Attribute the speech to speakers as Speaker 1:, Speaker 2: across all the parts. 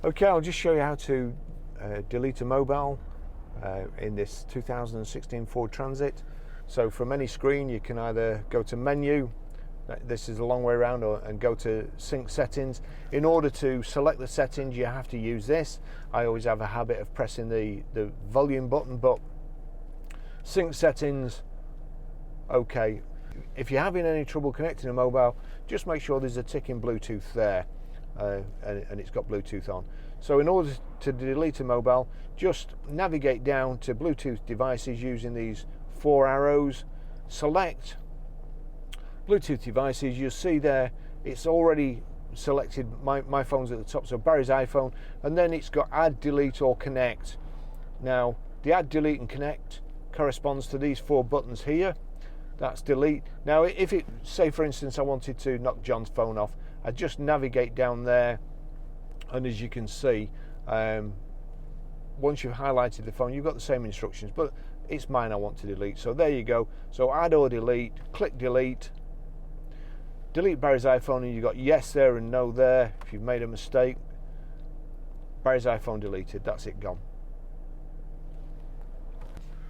Speaker 1: Okay, I'll just show you how to delete a mobile in this 2016 Ford Transit. So from any screen you can either go to menu, this is a long way around, and go to sync settings. In order to select the settings you have to use this. I always have a habit of pressing the volume button, but sync settings, okay. If you're having any trouble connecting a mobile, just make sure there's a tick in Bluetooth there. And it's got Bluetooth on. So in order to delete a mobile, just navigate down to Bluetooth devices using these 4 arrows, select Bluetooth devices. You'll see there it's already selected my phone's at the top, so Barry's iPhone, and then it's got add, delete or connect. Now the add, delete and connect corresponds to these 4 buttons here. That's delete. Now if it, say for instance I wanted to knock John's phone off, I just navigate down there, and as you can see, once you've highlighted the phone you've got the same instructions, but it's mine I want to delete. So there you go. So add or delete, click delete, delete Barry's iPhone, and you've got yes there and no there. If you've made a mistake, Barry's iPhone deleted, that's it, gone.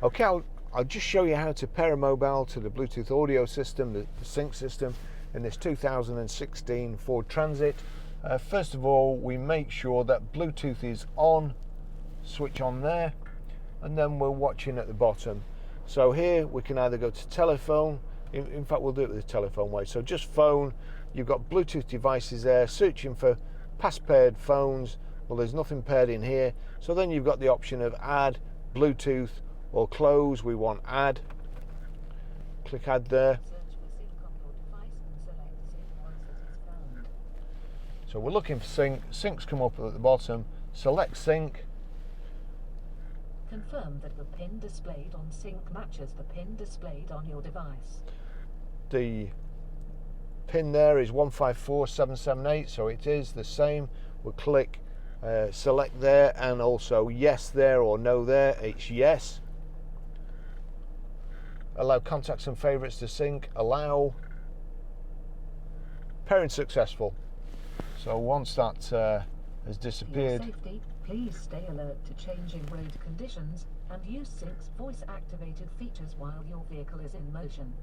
Speaker 1: Okay, I'll just show you how to pair a mobile to the Bluetooth audio system, the sync system, in this 2016 Ford Transit. First of all, we make sure that Bluetooth is on, switch on there, and then we're watching at the bottom. So here we can either go to telephone, in fact we'll do it with the telephone way, so just phone, you've got Bluetooth devices there, searching for past paired phones. Well, there's nothing paired in here, so then you've got the option of add, Bluetooth or close. We want add, click add there. So we're looking for sync. Sync's come up at the bottom. Select sync.
Speaker 2: Confirm that the pin displayed on sync matches the pin displayed on your device.
Speaker 1: The pin there is 154778, so it is the same. We'll click select there, and also yes there or no there. It's yes. Allow contacts and favorites to sync. Allow. Pairing successful. So once that has disappeared,
Speaker 2: for your safety, please stay alert to changing road conditions and use Sync's voice-activated features while your vehicle is in motion.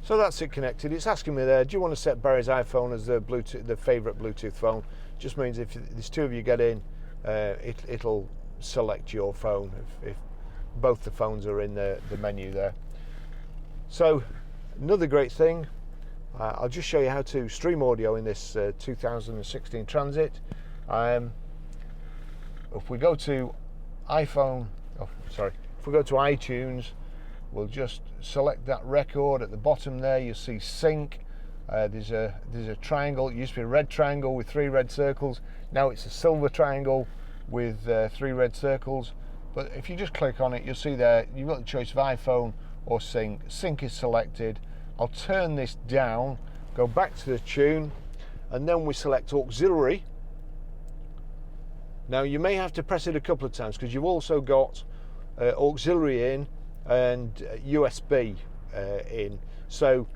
Speaker 1: so that's it connected. It's asking me there, do you want to set Barry's iPhone as the Bluetooth, the favourite Bluetooth phone? Just means if there's 2 of you get in, it'll select your phone if both the phones are in the menu there. So another great thing, I'll just show you how to stream audio in this 2016 Transit. If we go to if we go to iTunes, we'll just select that record. At the bottom there you'll see sync. There's a triangle. It used to be a red triangle with 3 red circles. Now it's a silver triangle with 3 red circles. But if you just click on it, you'll see there you've got the choice of iPhone or sync. Sync is selected. I'll turn this down, go back to the tune, and then we select auxiliary. Now you may have to press it a couple of times because you've also got auxiliary in and USB in. So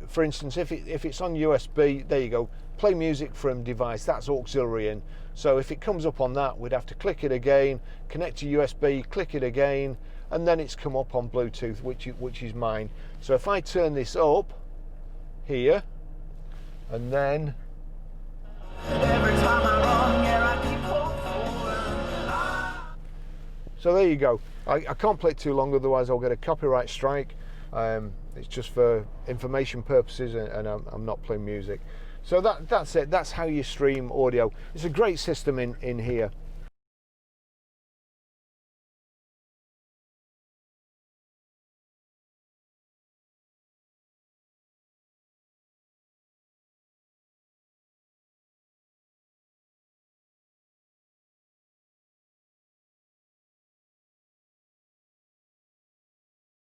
Speaker 1: for instance, if it's on USB, there you go, play music from device, that's auxiliary in. So if it comes up on that, we'd have to click it again, connect to USB, click it again, and then it's come up on Bluetooth, which is mine. So if I turn this up here, and then every time I run, yeah, I keep forward. So there you go. I can't play it too long, otherwise I'll get a copyright strike. It's just for information purposes, and I'm not playing music. So that's it. That's how you stream audio. It's a great system in here.